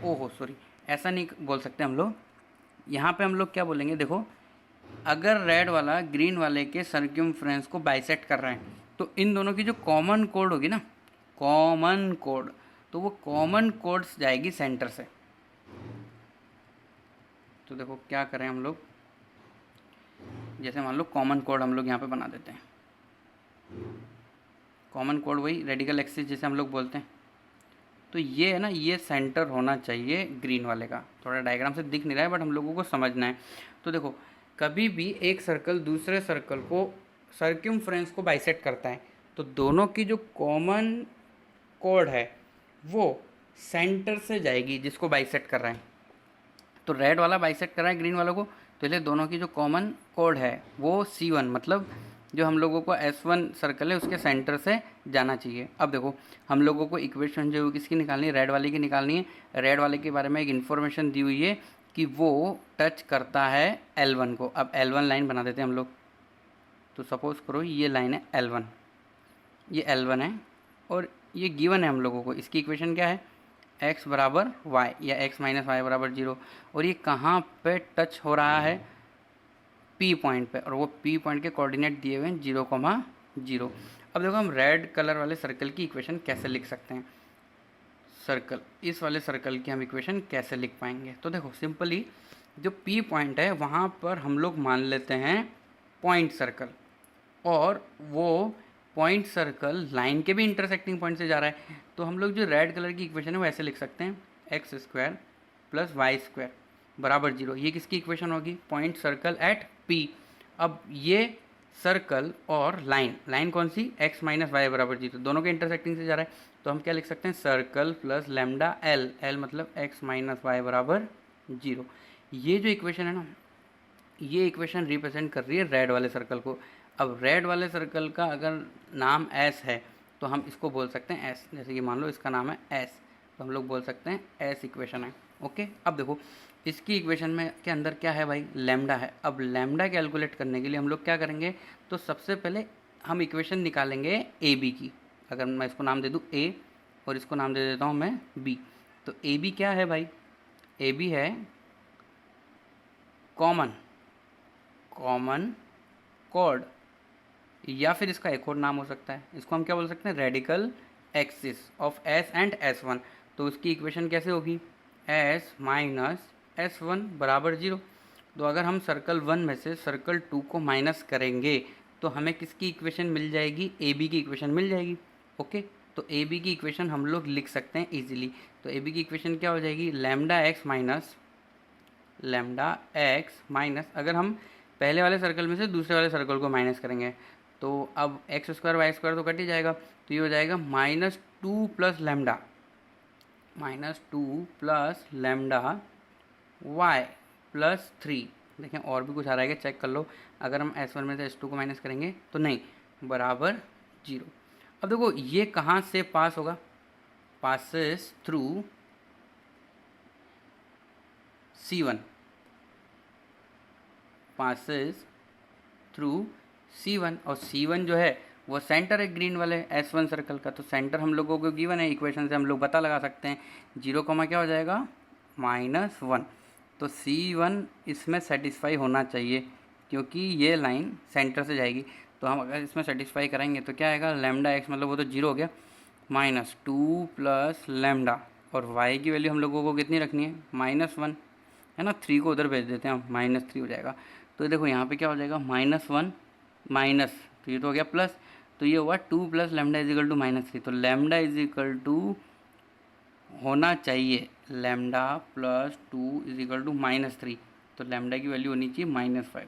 ओहो सॉरी, ऐसा नहीं बोल सकते हम लोग। यहाँ पे हम लोग क्या बोलेंगे? देखो, अगर रेड वाला ग्रीन वाले के सर्कमफ्रेंस को बाइसेक्ट कर रहे हैं तो इन दोनों की जो कॉमन कोड होगी ना, कॉमन कोड, तो वो कॉमन कोड्स जाएगी सेंटर से। तो देखो क्या करें हम लोग, जैसे मान लो कॉमन कोड हम लोग यहाँ पे बना देते हैं। कॉमन कोड वही रेडिकल एक्सिस जैसे हम लोग बोलते हैं। तो ये है ना, ये सेंटर होना चाहिए ग्रीन वाले का। थोड़ा डायग्राम से दिख नहीं रहा है बट हम लोगों को समझना है। तो देखो, कभी भी एक सर्कल दूसरे सर्कल को सर्कमफ्रेंस को बाइसेक्ट करता है तो दोनों की जो कॉमन कोड है वो सेंटर से जाएगी जिसको बाइसेक्ट कर रहा है। तो रेड वाला बाइसेक्ट कर रहा है ग्रीन वालों को, तो इसलिए दोनों की जो कॉमन कोड है वो C1, मतलब जो हम लोगों को S1 सर्कल है उसके सेंटर से जाना चाहिए। अब देखो, हम लोगों को इक्वेशन जो किसकी निकालनी है? रेड वाले की निकालनी है। रेड वाले के बारे में एक इन्फॉर्मेशन दी हुई है कि वो टच करता है L1 को। अब L1 लाइन बना देते हैं हम लोग। तो सपोज करो ये लाइन है L1, ये L1 है और ये गिवन है हम लोगों को। इसकी इक्वेशन क्या है? x बराबर y या x माइनस वाई बराबर 0। और ये कहाँ पे टच हो रहा है? P पॉइंट पे, और वो P पॉइंट के कोऑर्डिनेट दिए हुए हैं 0,0। अब देखो हम रेड कलर वाले सर्कल की इक्वेशन कैसे लिख सकते हैं। सर्कल, इस वाले सर्कल की हम इक्वेशन कैसे लिख पाएंगे? तो देखो सिंपली जो पी पॉइंट है वहाँ पर हम लोग मान लेते हैं पॉइंट सर्कल, और वो पॉइंट सर्कल लाइन के भी इंटरसेक्टिंग पॉइंट से जा रहा है। तो हम लोग जो रेड कलर की इक्वेशन है वो ऐसे लिख सकते हैं, x square plus y square बराबर 0। ये किसकी इक्वेशन होगी? Point circle at P. अब ये सर्कल और लाइन, लाइन कौन सी? एक्स माइनस वाई बराबर 0, दोनों के इंटरसेक्टिंग से जा रहा है। तो हम क्या लिख सकते हैं? Circle plus lambda L, L मतलब एक्स माइनस वाई बराबर 0। ये जो इक्वेशन है ना, ये इक्वेशन रिप्रेजेंट कर रही है रेड वाले सर्कल को। अब रेड वाले सर्कल का अगर नाम एस है तो हम इसको बोल सकते हैं एस, जैसे कि मान लो इसका नाम है एस, तो हम लोग बोल सकते हैं एस इक्वेशन है। ओके, अब देखो इसकी इक्वेशन में के अंदर क्या है भाई? लैम्डा है। अब लैम्डा कैलकुलेट करने के लिए हम लोग क्या करेंगे? तो सबसे पहले हम इक्वेशन निकालेंगे ए बी की। अगर मैं इसको नाम दे दूँ ए और इसको नाम दे देता हूँ मैं बी, तो ए बी क्या है भाई? ए बी है कॉमन कॉर्ड, या फिर इसका एक और नाम हो सकता है, इसको हम क्या बोल सकते हैं? Radical axis of S and S one. तो उसकी इक्वेशन कैसे होगी? एस माइनस एस वन बराबर 0। तो अगर हम सर्कल 1 में से सर्कल 2 को माइनस करेंगे तो हमें किसकी इक्वेशन मिल जाएगी? ए बी की इक्वेशन मिल जाएगी। ओके, तो ए बी की इक्वेशन हम लोग लिख सकते हैं ईजिली। तो ए बी की इक्वेशन क्या हो जाएगी? लैम्डा एक्स माइनस, अगर हम पहले वाले सर्कल में से दूसरे वाले सर्कल को माइनस करेंगे तो अब एक्स स्क्वायर वाई स्क्वायर तो कट ही जाएगा, तो ये हो जाएगा -2 प्लस लैम्डा वाई प्लस 3। देखें और भी कुछ आ रहा है, चेक कर लो। अगर हम S1 में से S2 को माइनस करेंगे तो नहीं, बराबर 0। अब देखो ये कहाँ से पास होगा? Passes through C1, passes through C1, और C1 जो है वो सेंटर है ग्रीन वाले S1 सर्कल का। तो सेंटर हम लोगों को गिवन है, इक्वेशन से हम लोग पता लगा सकते हैं। 0 कॉमा क्या हो जाएगा? -1। तो C1 इसमें सेटिस्फाई होना चाहिए क्योंकि ये लाइन सेंटर से जाएगी। तो हम अगर इसमें सेटिस्फाई करेंगे तो क्या आएगा? लैम्डा एक्स मतलब वो तो 0 हो गया, -2 प्लस लैम्डा, और y की वैल्यू हम लोगों को कितनी रखनी है? -1 है ना। 3 को उधर भेज देते हैं हम, -3 हो जाएगा। तो देखो यहाँ पे क्या हो जाएगा? -1 माइनस, तो ये तो हो गया प्लस, तो ये हुआ 2 प्लस लैम्डा इजिकल टू -3। तो लैम्डा इजिकल टू होना चाहिए लैम्डा प्लस 2 इजिकल टू -3, तो लैम्डा की वैल्यू होनी चाहिए -5।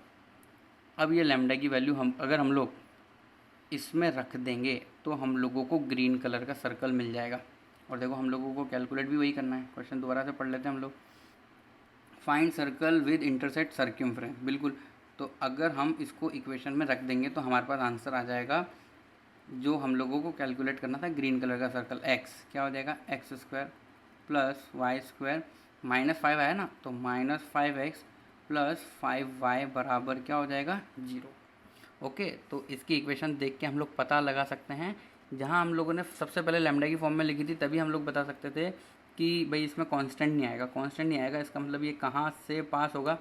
अब ये लैम्डा की वैल्यू अगर हम लोग इसमें रख देंगे तो हम लोगों को ग्रीन कलर का सर्कल मिल जाएगा। और देखो हम लोगों को कैलकुलेट भी वही करना है। क्वेश्चन दोबारा से पढ़ लेते हैं हम लोग। फाइंड सर्कल विद इंटरसेक्ट सर्क्यूम्फ्रेंस, बिल्कुल। तो अगर हम इसको इक्वेशन में रख देंगे तो हमारे पास आंसर आ जाएगा जो हम लोगों को कैलकुलेट करना था, ग्रीन कलर का सर्कल। एक्स क्या हो जाएगा? X square plus y square, -5 आया ना, तो -5x प्लस 5y बराबर क्या हो जाएगा? 0। ओके, तो इसकी इक्वेशन देख के हम लोग पता लगा सकते हैं। जहाँ हम लोगों ने सबसे पहले लैम्डा की फॉर्म में लिखी थी तभी हम लोग बता सकते थे कि भाई इसमें कांस्टेंट नहीं आएगा, कांस्टेंट नहीं आएगा, इसका मतलब ये कहाँ से पास होगा?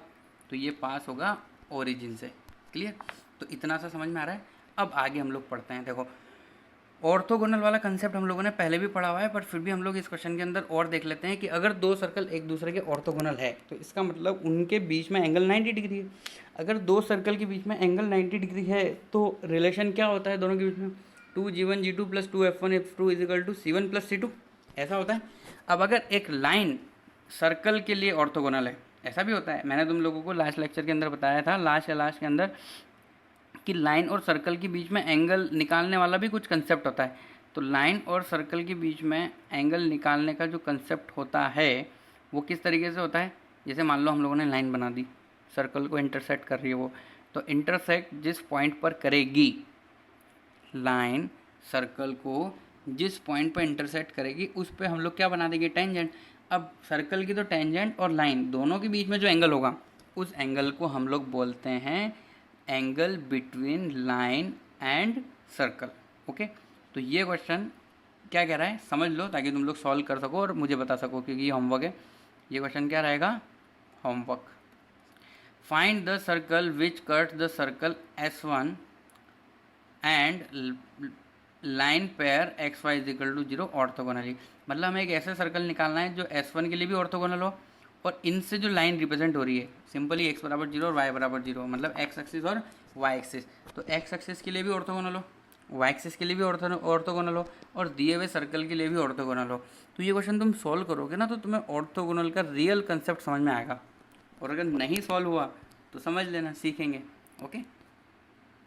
तो ये पास होगा ओरिजिन से। क्लियर? तो इतना सा समझ में आ रहा है। अब आगे हम लोग पढ़ते हैं। देखो ऑर्थोगोनल वाला कंसेप्ट हम लोगों ने पहले भी पढ़ा हुआ है, पर फिर भी हम लोग इस क्वेश्चन के अंदर और देख लेते हैं कि अगर दो सर्कल एक दूसरे के ऑर्थोगोनल है तो इसका मतलब उनके बीच में एंगल 90 डिग्री है। अगर दो सर्कल के बीच में एंगल 90 डिग्री है तो रिलेशन क्या होता है दोनों के बीच में? 2g1g2 plus 2f1f2 is equal to c1 plus c2, ऐसा होता है। अब अगर एक लाइन सर्कल के लिए ऑर्थोगोनल है, ऐसा भी होता है। मैंने तुम लोगों को लास्ट लेक्चर के अंदर बताया था, लास्ट के अंदर, कि लाइन और सर्कल के बीच में एंगल निकालने वाला भी कुछ कंसेप्ट होता है। तो लाइन और सर्कल के बीच में एंगल निकालने का जो कंसेप्ट होता है वो किस तरीके से होता है? जैसे मान लो हम लोगों ने लाइन बना दी, सर्कल को इंटरसेक्ट कर रही है वो, तो इंटरसेक्ट जिस पॉइंट पर करेगी, लाइन सर्कल को जिस पॉइंट पर इंटरसेक्ट करेगी उस पर हम लोग क्या बना देंगे? टेंजेंट। अब सर्कल की तो टेंजेंट और लाइन दोनों के बीच में जो एंगल होगा उस एंगल को हम लोग बोलते हैं angle between line and circle. Okay, तो ये क्वेश्चन क्या कह रहा है समझ लो ताकि तुम लोग सॉल्व कर सको और मुझे बता सको, क्योंकि ये होमवर्क है। ये क्वेश्चन क्या रहेगा? Homework. Find the circle which cut the circle S1 and line pair x y is equal to 0 orthogonally, मतलब हमें एक ऐसा सर्कल निकालना है जो S1 के लिए भी ऑर्थोगोनल हो और इनसे जो लाइन रिप्रेजेंट हो रही है सिंपली x बराबर 0 और y बराबर 0, मतलब x एक्सिस और y एक्सिस। तो x एक्सिस के लिए भी ऑर्थोगोनल हो, y एक्सिस के लिए भी ऑर्थोगोनल हो और दिए हुए सर्कल के लिए भी ऑर्थोगोनल हो। तो ये क्वेश्चन तुम सॉल्व करोगे ना तो तुम्हें ऑर्थोगोनल का रियल कंसेप्ट समझ में आएगा, और अगर नहीं सॉल्व हुआ तो समझ लेना, सीखेंगे। ओके।